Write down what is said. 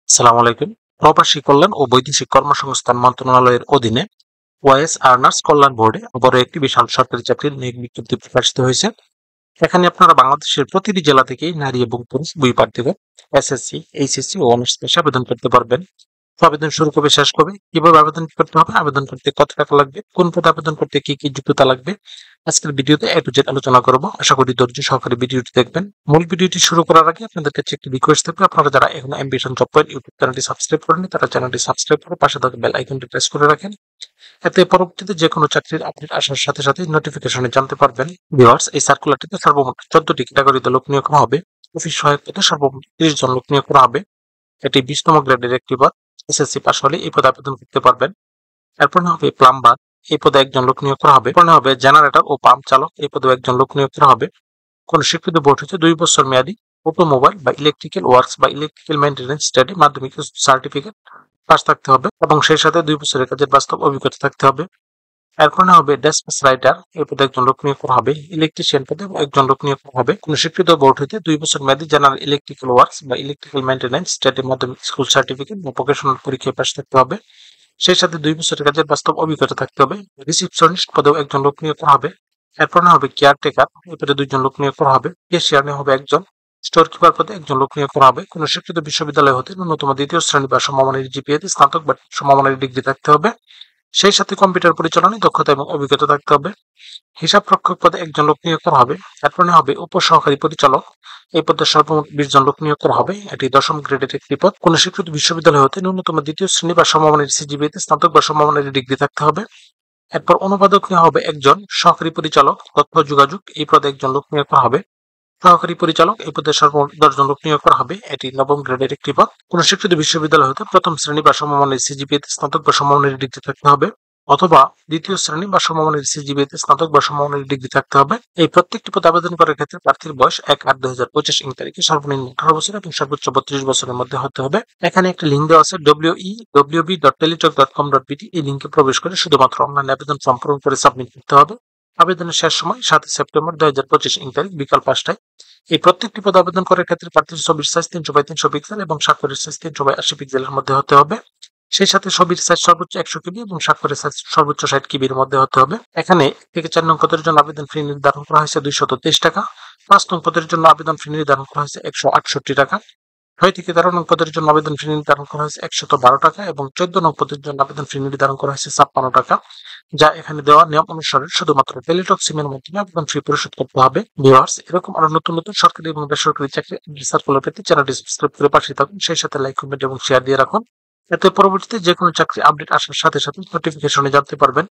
আসসালামু আলাইকুম। প্রবাসী কল্যাণ ও বৈদেশিক কর্মসংস্থান মন্ত্রণালয়ের অধীনে ওয়াইএস আর্নার্স কল্যাণ বোর্ডে বড় একটি বিশাল সরকারি চাকরির নিয়োগ বিজ্ঞপ্তি প্রকাশিত হয়েছে। এখানে আপনারা বাংলাদেশের প্রতিটি জেলা থেকেই নারী এবং পুরুষ দুই প্রার্থীগণ এসএসসি, এইচএসসি ও অনার্স পেশে আবেদন করতে পারবেন। তো আবেদন শুরু কবে, শেষ কবে, কিভাবে আবেদন করতে হবে, আবেদন করতে কত টাকা লাগবে, কোন পদে আবেদন করতে কি কি যোগ্যতা লাগবে, আজকের ভিডিওতে এ টু জেড আলোচনা করব। আশা করি ধৈর্য সহকারে ভিডিওটি দেখবেন। মূল ভিডিওটি শুরু করার আগে আপনাদের কাছে একটি রিকোয়েস্ট থাকবে, আপনারা যারা এখন অ্যাম্বিশন জব পয়েন্ট ইউটিউব চ্যানেলটি সাবস্ক্রাইব করেনি তারা চ্যানেলটি সাবস্ক্রাইব করে পাশে থাকা বেল আইকনটি প্রেস করে রাখেন। এতে পরবর্তীতে যে কোনো চাকরির আপডেট আসার সাথে সাথে নোটিফিকেশনে জানতে পারবেন। ভিউয়ার্স, এই সার্কুলারটিতে সর্বমোট 14টি ক্যাটাগরিতে লোক নিয়োগ করা হবে। অফিস সহায়ক পদে সর্বমোট 30 জন লোক নিয়োগ করা হবে। এটি 20তম গ্রেডের একটি পদ। এসএসসি পাস হলে এই পদে আবেদন করতে পারবেন। এরপর হবে প্লাম্বার, এই পদে একজন লোক নিয়োগ করা হবে। এরপর হবে জেনারেটর ও পাম্প চালক, এই পদে একজন লোক নিয়োগ করা হবে। কোন স্বীকৃত বোর্ড হতে 2 বছর মেয়াদী অটোমোবাইল বা ইলেকট্রিক্যাল ওয়ার্কস বা ইলেকট্রিক্যাল মেইনটেনেন্স ট্রেডে মাধ্যমিক সার্টিফিকেট পাস থাকতে হবে এবং সেই সাথে 2 বছরের কাজের বাস্তব অভিজ্ঞতা থাকতে হবে। এরপর হবে ডেসপাস রাইটার, এই পদে একজন লোক নিয়োগ করা হবে। ইলেকট্রিশিয়ান পদে একজন লোক নিয়োগ করা হবে। কোন স্বীকৃত বোর্ড হতে 2 বছর মেয়াদী জেনারেল ইলেকট্রিক্যাল ওয়ার্কস বা ইলেকট্রিক্যাল মেইনটেনেন্স ট্রেডে মাধ্যমিক স্কুল সার্টিফিকেট বা ভোকেশনাল পরীক্ষায় পাস থাকতে হবে। সেই সাথে 2 বছরের কাজের বাস্তব অভিজ্ঞতা থাকতে হবে। রিসিপশনিস্ট পদেও একজন লোক নিয়োগ করা হবে। এরপর হবে কেয়ারটেকার, এই পদে 2 জন লোক নিয়োগ করা হবে। ক্যাশিয়ার হবে একজন। স্টোর কিপার পদে একজন লোক নিয়োগ করা হবে। কোন স্বীকৃত বিশ্ববিদ্যালয় হতে ন্যূনতম 2য় শ্রেণী বা সমমানের জিপিএতে স্নাতক বা সমমানের ডিগ্রি থাকতে হবে। সেই সাথে কম্পিউটার পরিচালনায় দক্ষতা এবং অভিজ্ঞতা থাকতে হবে। হিসাব রক্ষক পদে একজন লোক নিয়োগ করা হবে। এরপর হবে উপসহকারী পরিচালক, এই পদে সর্বমোট 20 জন লোক নিয়োগ করা হবে। এটি 10ম গ্রেডের একটি পদ। কোন স্বীকৃত বিশ্ববিদ্যালয় হতে ন্যূনতম 2য় শ্রেণী বা সমমানের সিজিপিএতে স্নাতক বা সমমানের ডিগ্রি থাকতে হবে। এরপর অনুবাদক নেওয়া হবে একজন। সহকারী পরিচালক তথ্য যোগাযোগ, এই পদে একজন লোক নিয়োগ করা হবে। সহকারী পরিচালক, এই পদে সর্বমোট 10 জন লোক নিয়োগ করা হবে। এটি 9ম গ্রেডের একটি পদ। কোন স্বীকৃত বিশ্ববিদ্যালয় হতে প্রথম শ্রেণী বা সমমানের সিজিপিএতে স্নাতক বা সমমানের ডিগ্রি থাকতে হবে অথবা 2য় শ্রেণী বা সমমানের সিজিপিএতে স্নাতক বা সমমানের ডিগ্রি থাকতে হবে। এই প্রত্যেকটি পদে আবেদন করার ক্ষেত্রে প্রার্থীর বয়স 1/8/2025 ইং তারিখে সর্বনিম্ন 18 বছর এবং সর্বোচ্চ 32 বছরের মধ্যে হতে হবে। এখানে একটা লিঙ্ক দেওয়া আছে www.teletalk.com.pt, এই লিঙ্কে প্রবেশ করে শুধুমাত্র অনলাইন আবেদন ফর্ম পূরণ করে সাবমিট করতে হবে। আবেদনের শেষ সময় 7 সেপ্টেম্বর 2025 ইং তারিখ বিকাল 5টায়। এই প্রত্যেকটি পদে আবেদন করার ক্ষেত্রে প্রার্থীর ছবির সাইজ 300x300 পিক্সেল এবং স্বাক্ষরের সাইজ 300x80 পিক্সেলের মধ্যে হতে হবে। সেই সাথে ছবির সাইজ সর্বোচ্চ 100 কেবি এবং স্বাক্ষরের সাইজ সর্বোচ্চ 60 কেবির মধ্যে হতে হবে। এখানে 1 থেকে 4 নং পদের জন্য আবেদন ফি নির্ধারণ করা হয়েছে 223 টাকা। 5 নং পদের জন্য আবেদন ফি নির্ধারণ করা হয়েছে 168 টাকা। 6 থেকে 13 নং পদের জন্য আবেদন ফি নির্ধারণ করা হয়েছে 112 টাকা এবং 14 নং পদের জন্য আবেদন ফি নির্ধারণ করা হয়েছে 56 টাকা। যা এখানে দেওয়া নিয়ম অনুসারে শুধুমাত্র টেলিটক সিমের মাধ্যমে আবেদন ফি পরিশোধ করতে হবে। ভিউয়ার্স, এরকম আরো নতুন নতুন সরকারি এবং বেসরকারি চাকরি সার্কুলার পেতে চ্যানেলটি সাবস্ক্রাইব করে পাশে থাকুন। সেই সাথে লাইক, কমেন্ট এবং শেয়ার দিয়ে রাখুন। এতে পরবর্তীতে যে কোনো চাকরি আপডেট আসার সাথে সাথে নোটিফিকেশনে জানতে পারবেন।